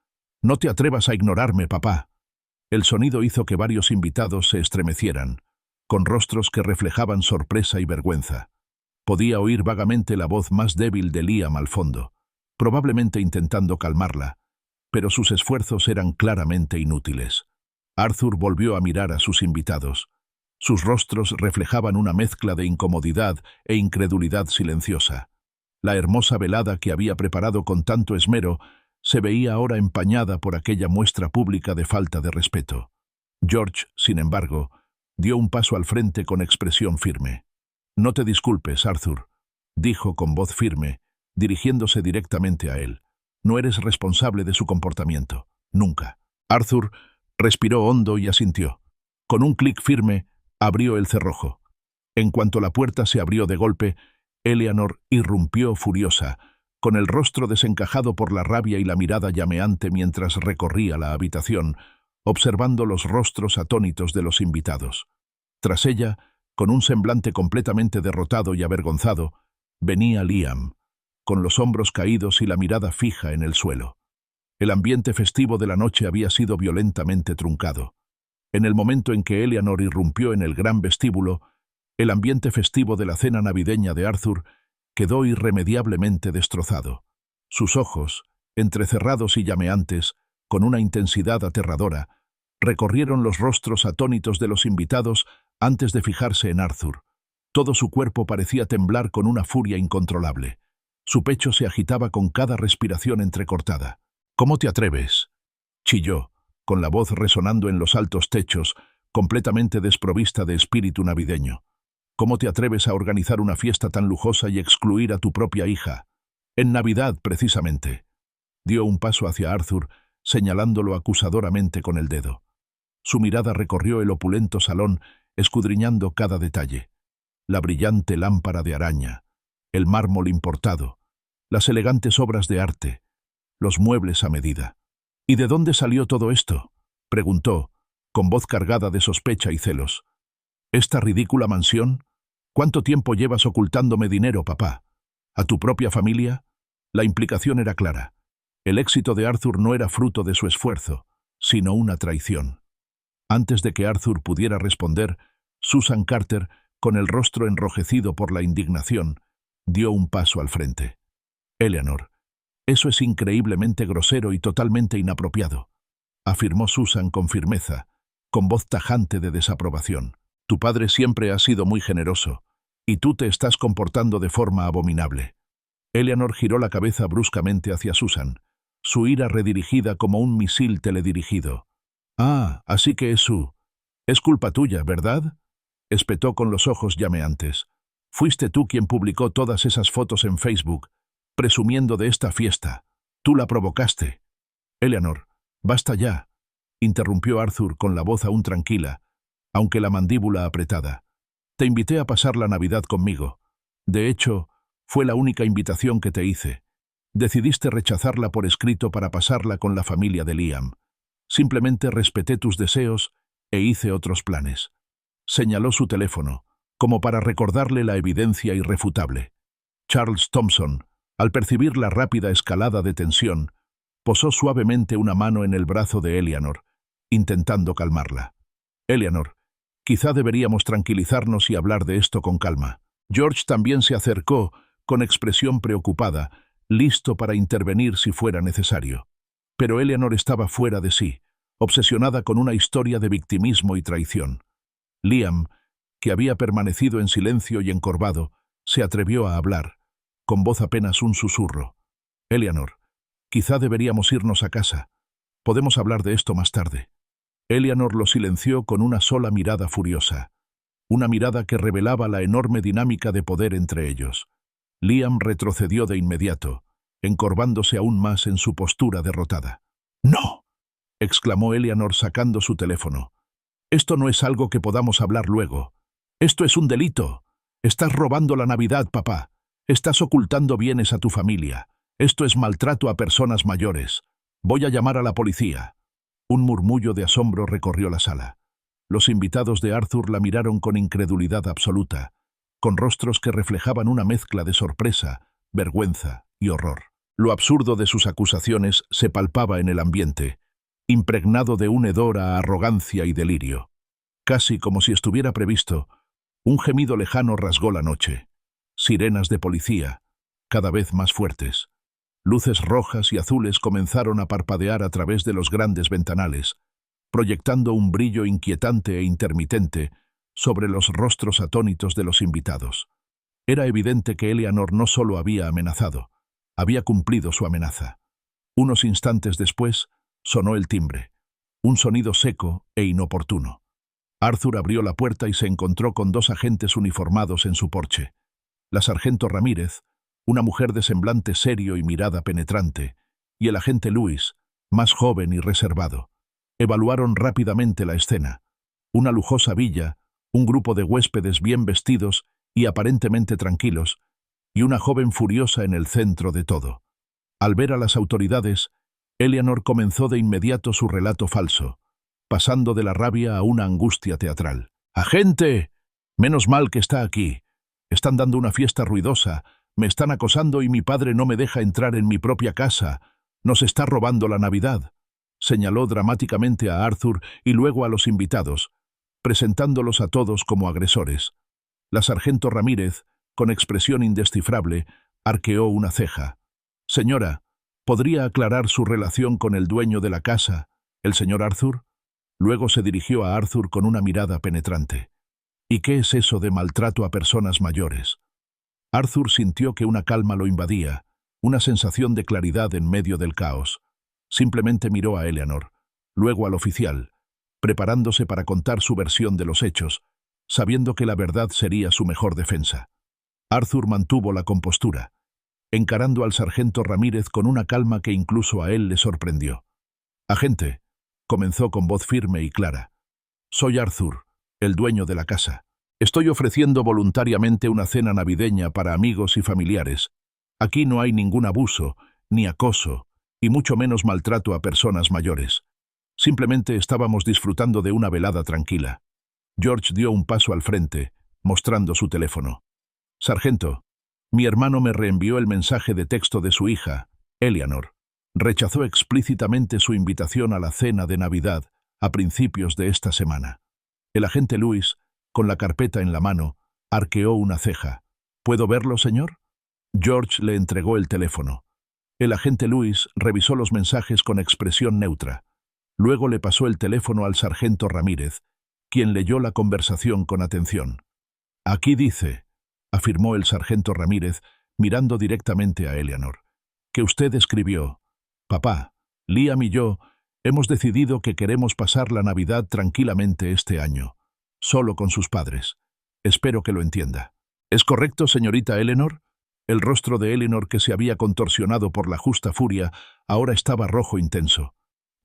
«No te atrevas a ignorarme, papá». El sonido hizo que varios invitados se estremecieran, con rostros que reflejaban sorpresa y vergüenza. Podía oír vagamente la voz más débil de Liam al fondo, probablemente intentando calmarla, pero sus esfuerzos eran claramente inútiles. Arthur volvió a mirar a sus invitados. Sus rostros reflejaban una mezcla de incomodidad e incredulidad silenciosa. La hermosa velada que había preparado con tanto esmero se veía ahora empañada por aquella muestra pública de falta de respeto. George, sin embargo, dio un paso al frente con expresión firme. «No te disculpes, Arthur», dijo con voz firme, dirigiéndose directamente a él. «No eres responsable de su comportamiento. Nunca». Arthur respiró hondo y asintió. Con un clic firme, abrió el cerrojo. En cuanto la puerta se abrió de golpe, Eleanor irrumpió furiosa, con el rostro desencajado por la rabia y la mirada llameante mientras recorría la habitación, observando los rostros atónitos de los invitados. Tras ella, con un semblante completamente derrotado y avergonzado, venía Liam, con los hombros caídos y la mirada fija en el suelo. El ambiente festivo de la noche había sido violentamente truncado. En el momento en que Eleanor irrumpió en el gran vestíbulo, el ambiente festivo de la cena navideña de Arthur quedó irremediablemente destrozado. Sus ojos, entrecerrados y llameantes, con una intensidad aterradora, recorrieron los rostros atónitos de los invitados antes de fijarse en Arthur. Todo su cuerpo parecía temblar con una furia incontrolable. Su pecho se agitaba con cada respiración entrecortada. «¿Cómo te atreves?», chilló, con la voz resonando en los altos techos, completamente desprovista de espíritu navideño. «¿Cómo te atreves a organizar una fiesta tan lujosa y excluir a tu propia hija? En Navidad, precisamente». Dio un paso hacia Arthur, señalándolo acusadoramente con el dedo. Su mirada recorrió el opulento salón, escudriñando cada detalle. La brillante lámpara de araña, el mármol importado, las elegantes obras de arte, los muebles a medida. «¿Y de dónde salió todo esto?», preguntó, con voz cargada de sospecha y celos. «¿Esta ridícula mansión? ¿Cuánto tiempo llevas ocultándome dinero, papá? ¿A tu propia familia?». La implicación era clara. El éxito de Arthur no era fruto de su esfuerzo, sino una traición. Antes de que Arthur pudiera responder, Susan Carter, con el rostro enrojecido por la indignación, dio un paso al frente. «Eleanor, eso es increíblemente grosero y totalmente inapropiado», afirmó Susan con firmeza, con voz tajante de desaprobación. «Tu padre siempre ha sido muy generoso, y tú te estás comportando de forma abominable». Eleanor giró la cabeza bruscamente hacia Susan, su ira redirigida como un misil teledirigido. «Ah, así que es culpa tuya, ¿verdad?», espetó con los ojos llameantes. «Fuiste tú quien publicó todas esas fotos en Facebook, presumiendo de esta fiesta. Tú la provocaste». «Eleanor, basta ya», interrumpió Arthur con la voz aún tranquila, aunque la mandíbula apretada. «Te invité a pasar la Navidad conmigo. De hecho, fue la única invitación que te hice. Decidiste rechazarla por escrito para pasarla con la familia de Liam. Simplemente respeté tus deseos e hice otros planes». Señaló su teléfono, como para recordarle la evidencia irrefutable. Charles Thompson, al percibir la rápida escalada de tensión, posó suavemente una mano en el brazo de Eleanor, intentando calmarla. «Eleanor, quizá deberíamos tranquilizarnos y hablar de esto con calma». George también se acercó, con expresión preocupada, listo para intervenir si fuera necesario. Pero Eleanor estaba fuera de sí, obsesionada con una historia de victimismo y traición. Liam, que había permanecido en silencio y encorvado, se atrevió a hablar, con voz apenas un susurro. «Eleanor, quizá deberíamos irnos a casa. Podemos hablar de esto más tarde». Eleanor lo silenció con una sola mirada furiosa, una mirada que revelaba la enorme dinámica de poder entre ellos. Liam retrocedió de inmediato, encorvándose aún más en su postura derrotada. «¡No!», exclamó Eleanor sacando su teléfono. «Esto no es algo que podamos hablar luego. Esto es un delito. Estás robando la Navidad, papá. Estás ocultando bienes a tu familia. Esto es maltrato a personas mayores. Voy a llamar a la policía». Un murmullo de asombro recorrió la sala. Los invitados de Arthur la miraron con incredulidad absoluta, con rostros que reflejaban una mezcla de sorpresa, vergüenza y horror. Lo absurdo de sus acusaciones se palpaba en el ambiente, impregnado de un hedor a arrogancia y delirio. Casi como si estuviera previsto, un gemido lejano rasgó la noche. Sirenas de policía, cada vez más fuertes. Luces rojas y azules comenzaron a parpadear a través de los grandes ventanales, proyectando un brillo inquietante e intermitente sobre los rostros atónitos de los invitados. Era evidente que Eleanor no solo había amenazado, había cumplido su amenaza. Unos instantes después, sonó el timbre, un sonido seco e inoportuno. Arthur abrió la puerta y se encontró con dos agentes uniformados en su porche. La sargento Ramírez, una mujer de semblante serio y mirada penetrante, y el agente Lewis, más joven y reservado. Evaluaron rápidamente la escena. Una lujosa villa, un grupo de huéspedes bien vestidos y aparentemente tranquilos, y una joven furiosa en el centro de todo. Al ver a las autoridades, Eleanor comenzó de inmediato su relato falso, pasando de la rabia a una angustia teatral. «¡Agente! Menos mal que está aquí. Están dando una fiesta ruidosa, me están acosando y mi padre no me deja entrar en mi propia casa. Nos está robando la Navidad», señaló dramáticamente a Arthur y luego a los invitados, presentándolos a todos como agresores. La sargento Ramírez, con expresión indescifrable, arqueó una ceja. «Señora, ¿podría aclarar su relación con el dueño de la casa, el señor Arthur?». Luego se dirigió a Arthur con una mirada penetrante. «¿Y qué es eso de maltrato a personas mayores?». Arthur sintió que una calma lo invadía, una sensación de claridad en medio del caos. Simplemente miró a Eleanor, luego al oficial, preparándose para contar su versión de los hechos, sabiendo que la verdad sería su mejor defensa. Arthur mantuvo la compostura, encarando al sargento Ramírez con una calma que incluso a él le sorprendió. «Agente», comenzó con voz firme y clara, «soy Arthur, el dueño de la casa. Estoy ofreciendo voluntariamente una cena navideña para amigos y familiares. Aquí no hay ningún abuso, ni acoso, y mucho menos maltrato a personas mayores. Simplemente estábamos disfrutando de una velada tranquila». George dio un paso al frente, mostrando su teléfono. «Sargento, mi hermano me reenvió el mensaje de texto de su hija, Eleanor. Rechazó explícitamente su invitación a la cena de Navidad a principios de esta semana. El agente Lewis, con la carpeta en la mano, arqueó una ceja. ¿Puedo verlo, señor? George le entregó el teléfono. El agente Lewis revisó los mensajes con expresión neutra. Luego le pasó el teléfono al sargento Ramírez, quien leyó la conversación con atención. «Aquí dice», afirmó el sargento Ramírez, mirando directamente a Eleanor, «que usted escribió: Papá, Liam y yo hemos decidido que queremos pasar la Navidad tranquilamente este año, solo con sus padres. Espero que lo entienda». «¿Es correcto, señorita Eleanor?» El rostro de Eleanor, que se había contorsionado por la justa furia, ahora estaba rojo intenso.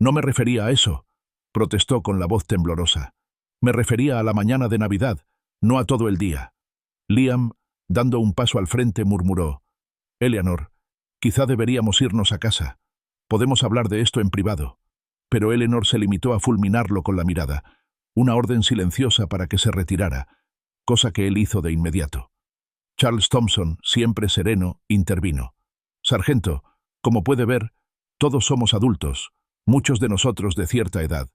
«No me refería a eso», protestó con la voz temblorosa. «Me refería a la mañana de Navidad, no a todo el día». Liam, dando un paso al frente, murmuró: «Eleanor, quizá deberíamos irnos a casa. Podemos hablar de esto en privado». Pero Eleanor se limitó a fulminarlo con la mirada, una orden silenciosa para que se retirara, cosa que él hizo de inmediato. Charles Thompson, siempre sereno, intervino. «Sargento, como puede ver, todos somos adultos, muchos de nosotros de cierta edad.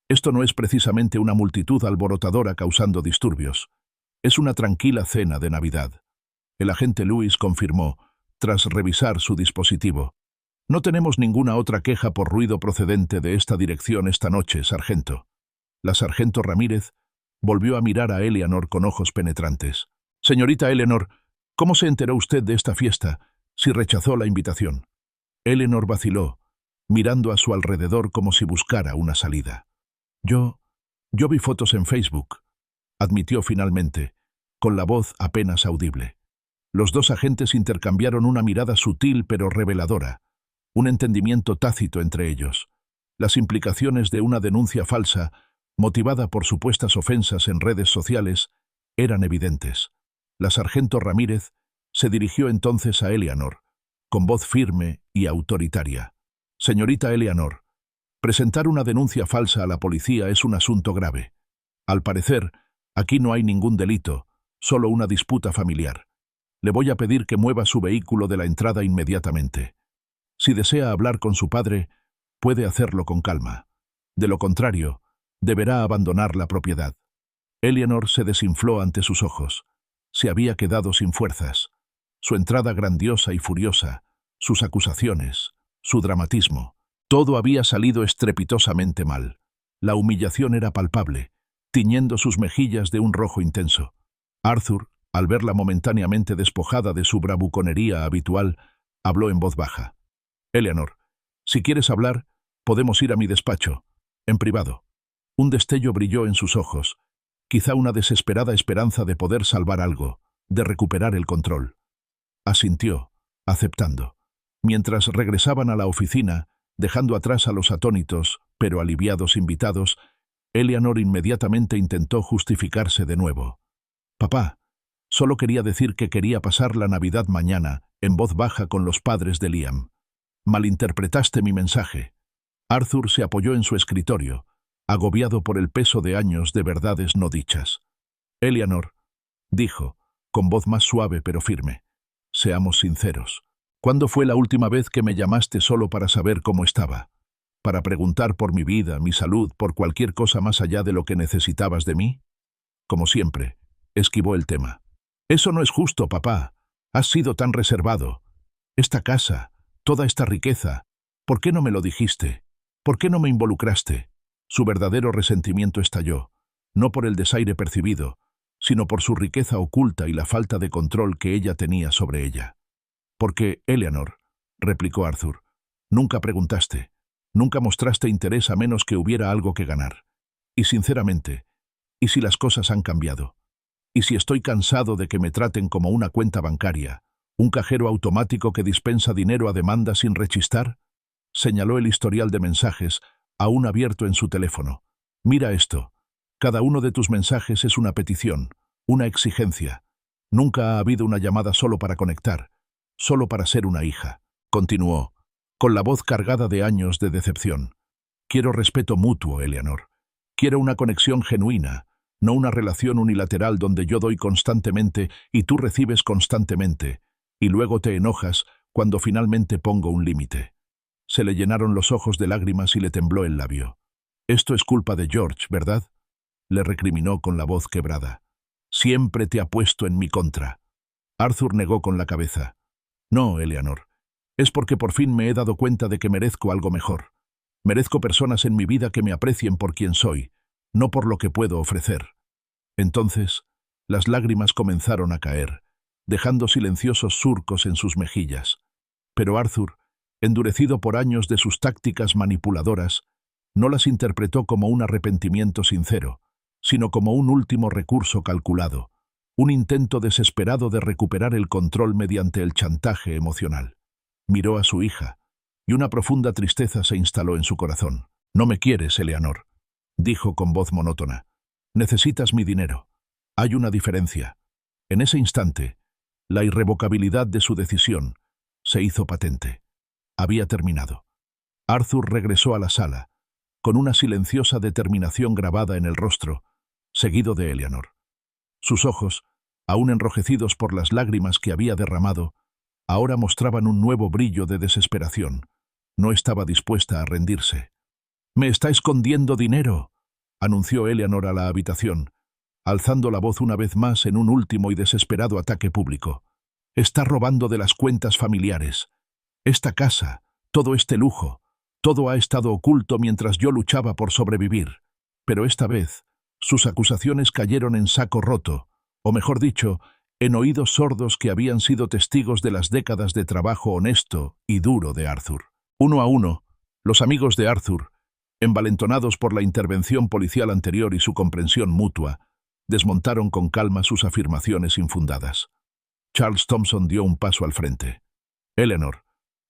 Esto no es precisamente una multitud alborotadora causando disturbios. Es una tranquila cena de Navidad». El agente Lewis confirmó, tras revisar su dispositivo: «No tenemos ninguna otra queja por ruido procedente de esta dirección esta noche, sargento». La sargento Ramírez volvió a mirar a Eleanor con ojos penetrantes. «Señorita Eleanor, ¿cómo se enteró usted de esta fiesta, si rechazó la invitación?» Eleanor vaciló, mirando a su alrededor como si buscara una salida. Yo vi fotos en Facebook», admitió finalmente, con la voz apenas audible. Los dos agentes intercambiaron una mirada sutil pero reveladora, un entendimiento tácito entre ellos. Las implicaciones de una denuncia falsa, motivada por supuestas ofensas en redes sociales, eran evidentes. La sargento Ramírez se dirigió entonces a Eleanor, con voz firme y autoritaria. «Señorita Eleanor, presentar una denuncia falsa a la policía es un asunto grave. Al parecer, aquí no hay ningún delito, solo una disputa familiar. Le voy a pedir que mueva su vehículo de la entrada inmediatamente. Si desea hablar con su padre, puede hacerlo con calma. De lo contrario, deberá abandonar la propiedad». Eleanor se desinfló ante sus ojos. Se había quedado sin fuerzas. Su entrada grandiosa y furiosa, sus acusaciones, su dramatismo, todo había salido estrepitosamente mal. La humillación era palpable, tiñendo sus mejillas de un rojo intenso. Arthur, al verla momentáneamente despojada de su bravuconería habitual, habló en voz baja. «Eleanor, si quieres hablar, podemos ir a mi despacho, en privado». Un destello brilló en sus ojos, quizá una desesperada esperanza de poder salvar algo, de recuperar el control. Asintió, aceptando. Mientras regresaban a la oficina, dejando atrás a los atónitos, pero aliviados invitados, Eleanor inmediatamente intentó justificarse de nuevo. «Papá, solo quería decir que quería pasar la Navidad mañana, en voz baja con los padres de Liam. Malinterpretaste mi mensaje». Arthur se apoyó en su escritorio, agobiado por el peso de años de verdades no dichas. «Eleanor», dijo, con voz más suave pero firme, «seamos sinceros. ¿Cuándo fue la última vez que me llamaste solo para saber cómo estaba? ¿Para preguntar por mi vida, mi salud, por cualquier cosa más allá de lo que necesitabas de mí?» Como siempre, esquivó el tema. «Eso no es justo, papá. Has sido tan reservado. Esta casa, toda esta riqueza, ¿por qué no me lo dijiste? ¿Por qué no me involucraste?» Su verdadero resentimiento estalló, no por el desaire percibido, sino por su riqueza oculta y la falta de control que ella tenía sobre ella. «Porque, Eleanor», replicó Arthur, «nunca preguntaste, nunca mostraste interés a menos que hubiera algo que ganar. Y sinceramente, ¿y si las cosas han cambiado? ¿Y si estoy cansado de que me traten como una cuenta bancaria, un cajero automático que dispensa dinero a demanda sin rechistar?» Señaló el historial de mensajes, aún abierto en su teléfono. «Mira esto. Cada uno de tus mensajes es una petición, una exigencia. Nunca ha habido una llamada solo para conectar, solo para ser una hija», continuó, con la voz cargada de años de decepción. «Quiero respeto mutuo, Eleanor. Quiero una conexión genuina, no una relación unilateral donde yo doy constantemente y tú recibes constantemente, y luego te enojas cuando finalmente pongo un límite. Se le llenaron los ojos de lágrimas y le tembló el labio. «Esto es culpa de George, ¿verdad?», le recriminó con la voz quebrada. «Siempre te ha puesto en mi contra». Arthur negó con la cabeza. «No, Eleanor. Es porque por fin me he dado cuenta de que merezco algo mejor. Merezco personas en mi vida que me aprecien por quien soy, no por lo que puedo ofrecer». Entonces, las lágrimas comenzaron a caer, dejando silenciosos surcos en sus mejillas. Pero Arthur, endurecido por años de sus tácticas manipuladoras, no las interpretó como un arrepentimiento sincero, sino como un último recurso calculado, un intento desesperado de recuperar el control mediante el chantaje emocional. Miró a su hija, y una profunda tristeza se instaló en su corazón. «No me quieres, Eleanor», dijo con voz monótona. «Necesitas mi dinero. Hay una diferencia». En ese instante, la irrevocabilidad de su decisión se hizo patente. Había terminado. Arthur regresó a la sala, con una silenciosa determinación grabada en el rostro, seguido de Eleanor. Sus ojos, aún enrojecidos por las lágrimas que había derramado, ahora mostraban un nuevo brillo de desesperación. No estaba dispuesta a rendirse. «Me está escondiendo dinero», anunció Eleanor a la habitación, alzando la voz una vez más en un último y desesperado ataque público. «Está robando de las cuentas familiares. Esta casa, todo este lujo, todo ha estado oculto mientras yo luchaba por sobrevivir». Pero esta vez, sus acusaciones cayeron en saco roto, o mejor dicho, en oídos sordos que habían sido testigos de las décadas de trabajo honesto y duro de Arthur. Uno a uno, los amigos de Arthur, envalentonados por la intervención policial anterior y su comprensión mutua, desmontaron con calma sus afirmaciones infundadas. Charles Thompson dio un paso al frente. «Eleanor,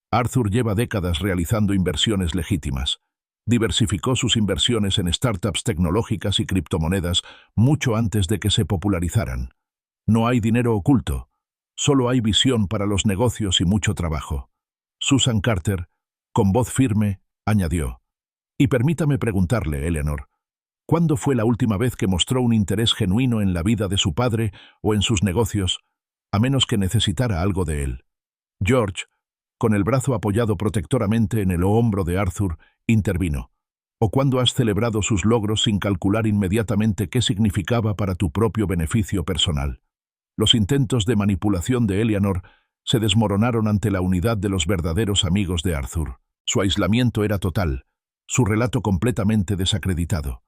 Arthur lleva décadas realizando inversiones legítimas. Diversificó sus inversiones en startups tecnológicas y criptomonedas mucho antes de que se popularizaran. No hay dinero oculto, solo hay visión para los negocios y mucho trabajo». Susan Carter, con voz firme, añadió: «Y permítame preguntarle, Eleanor, ¿cuándo fue la última vez que mostró un interés genuino en la vida de su padre o en sus negocios, a menos que necesitara algo de él?» George, con el brazo apoyado protectoramente en el hombro de Arthur, intervino. «¿O cuándo has celebrado sus logros sin calcular inmediatamente qué significaba para tu propio beneficio personal?» Los intentos de manipulación de Eleanor se desmoronaron ante la unidad de los verdaderos amigos de Arthur. Su aislamiento era total, su relato completamente desacreditado.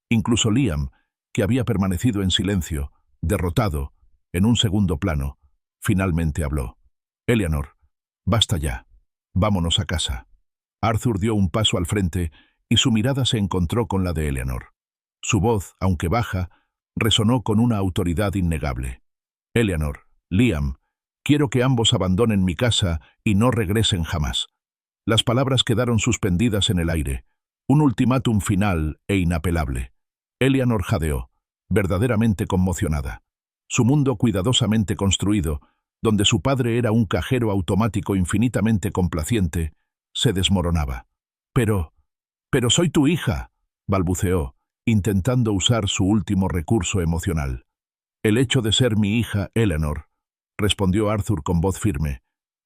Incluso Liam, que había permanecido en silencio, derrotado, en un segundo plano, finalmente habló. «Eleanor, basta ya. Vámonos a casa». Arthur dio un paso al frente y su mirada se encontró con la de Eleanor. Su voz, aunque baja, resonó con una autoridad innegable. «Eleanor, Liam, quiero que ambos abandonen mi casa y no regresen jamás». Las palabras quedaron suspendidas en el aire, un ultimátum final e inapelable. Eleanor jadeó, verdaderamente conmocionada. Su mundo cuidadosamente construido, donde su padre era un cajero automático infinitamente complaciente, se desmoronaba. Pero soy tu hija», balbuceó, intentando usar su último recurso emocional. «El hecho de ser mi hija, Eleanor», respondió Arthur con voz firme,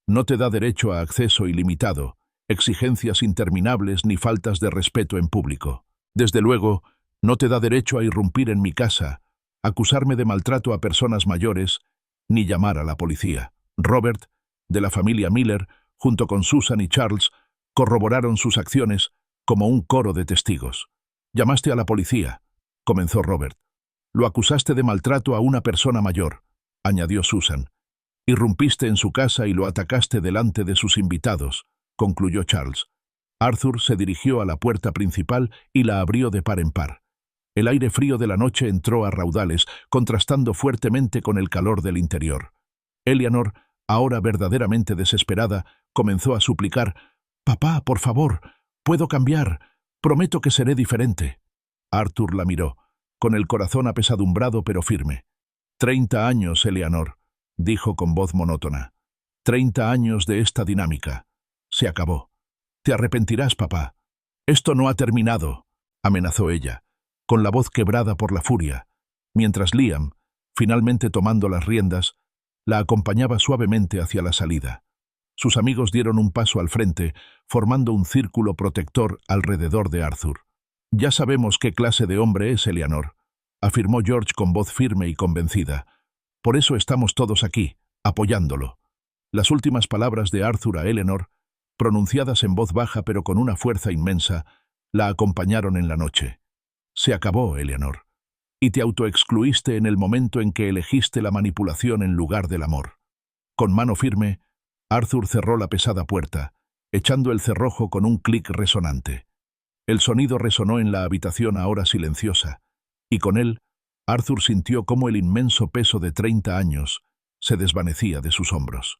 «no te da derecho a acceso ilimitado, exigencias interminables ni faltas de respeto en público. Desde luego, no te da derecho a irrumpir en mi casa, acusarme de maltrato a personas mayores, ni llamar a la policía». Robert, de la familia Miller, junto con Susan y Charles, corroboraron sus acciones como un coro de testigos. «Llamaste a la policía», comenzó Robert. «Lo acusaste de maltrato a una persona mayor», añadió Susan. «Irrumpiste en su casa y lo atacaste delante de sus invitados», concluyó Charles. Arthur se dirigió a la puerta principal y la abrió de par en par. El aire frío de la noche entró a raudales, contrastando fuertemente con el calor del interior. Eleanor, ahora verdaderamente desesperada, comenzó a suplicar: «Papá, por favor, puedo cambiar. Prometo que seré diferente». Arthur la miró, con el corazón apesadumbrado pero firme. 30 años, Eleanor», dijo con voz monótona. 30 años de esta dinámica. Se acabó. Te arrepentirás, papá. Esto no ha terminado», amenazó ella, con la voz quebrada por la furia, mientras Liam, finalmente tomando las riendas, la acompañaba suavemente hacia la salida. Sus amigos dieron un paso al frente, formando un círculo protector alrededor de Arthur. «Ya sabemos qué clase de hombre es Eleanor», afirmó George con voz firme y convencida. «Por eso estamos todos aquí, apoyándolo». Las últimas palabras de Arthur a Eleanor, pronunciadas en voz baja pero con una fuerza inmensa, la acompañaron en la noche. «Se acabó, Eleanor. Y te autoexcluiste en el momento en que elegiste la manipulación en lugar del amor». Con mano firme, Arthur cerró la pesada puerta, echando el cerrojo con un clic resonante. El sonido resonó en la habitación ahora silenciosa, y con él, Arthur sintió cómo el inmenso peso de 30 años se desvanecía de sus hombros.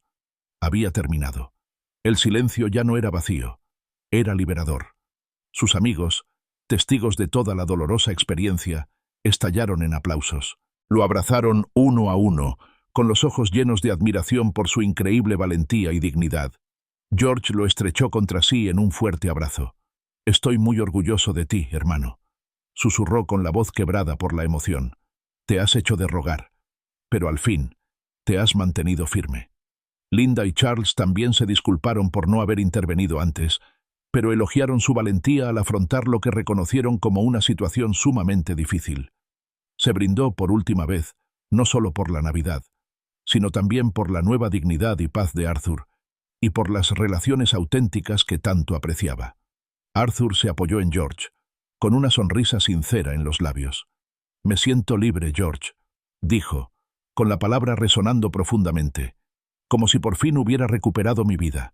Había terminado. El silencio ya no era vacío, era liberador. Sus amigos, testigos de toda la dolorosa experiencia, estallaron en aplausos. Lo abrazaron uno a uno, con los ojos llenos de admiración por su increíble valentía y dignidad. George lo estrechó contra sí en un fuerte abrazo. «Estoy muy orgulloso de ti, hermano», susurró con la voz quebrada por la emoción. «Te has hecho de rogar, pero al fin te has mantenido firme». Linda y Charles también se disculparon por no haber intervenido antes, pero elogiaron su valentía al afrontar lo que reconocieron como una situación sumamente difícil. Se brindó por última vez, no solo por la Navidad, sino también por la nueva dignidad y paz de Arthur, y por las relaciones auténticas que tanto apreciaba. Arthur se apoyó en George, con una sonrisa sincera en los labios. «Me siento libre, George», dijo, con la palabra resonando profundamente, como si por fin hubiera recuperado mi vida.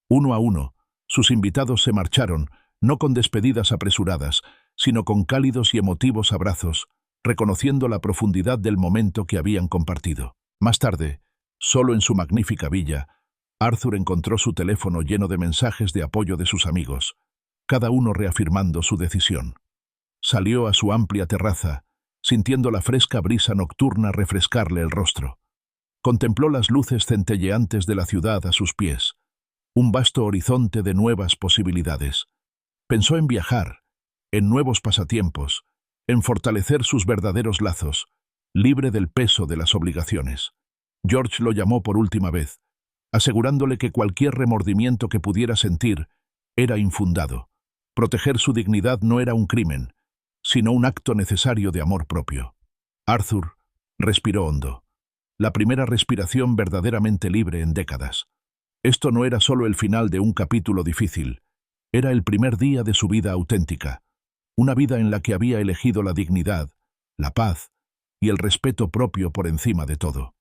Uno a uno, sus invitados se marcharon, no con despedidas apresuradas, sino con cálidos y emotivos abrazos, reconociendo la profundidad del momento que habían compartido. Más tarde, solo en su magnífica villa, Arthur encontró su teléfono lleno de mensajes de apoyo de sus amigos, cada uno reafirmando su decisión. Salió a su amplia terraza, sintiendo la fresca brisa nocturna refrescarle el rostro. Contempló las luces centelleantes de la ciudad a sus pies, un vasto horizonte de nuevas posibilidades. Pensó en viajar, en nuevos pasatiempos, en fortalecer sus verdaderos lazos, libre del peso de las obligaciones. George lo llamó por última vez, asegurándole que cualquier remordimiento que pudiera sentir era infundado. Proteger su dignidad no era un crimen, sino un acto necesario de amor propio. Arthur respiró hondo, la primera respiración verdaderamente libre en décadas. Esto no era solo el final de un capítulo difícil, era el primer día de su vida auténtica, una vida en la que había elegido la dignidad, la paz y el respeto propio por encima de todo.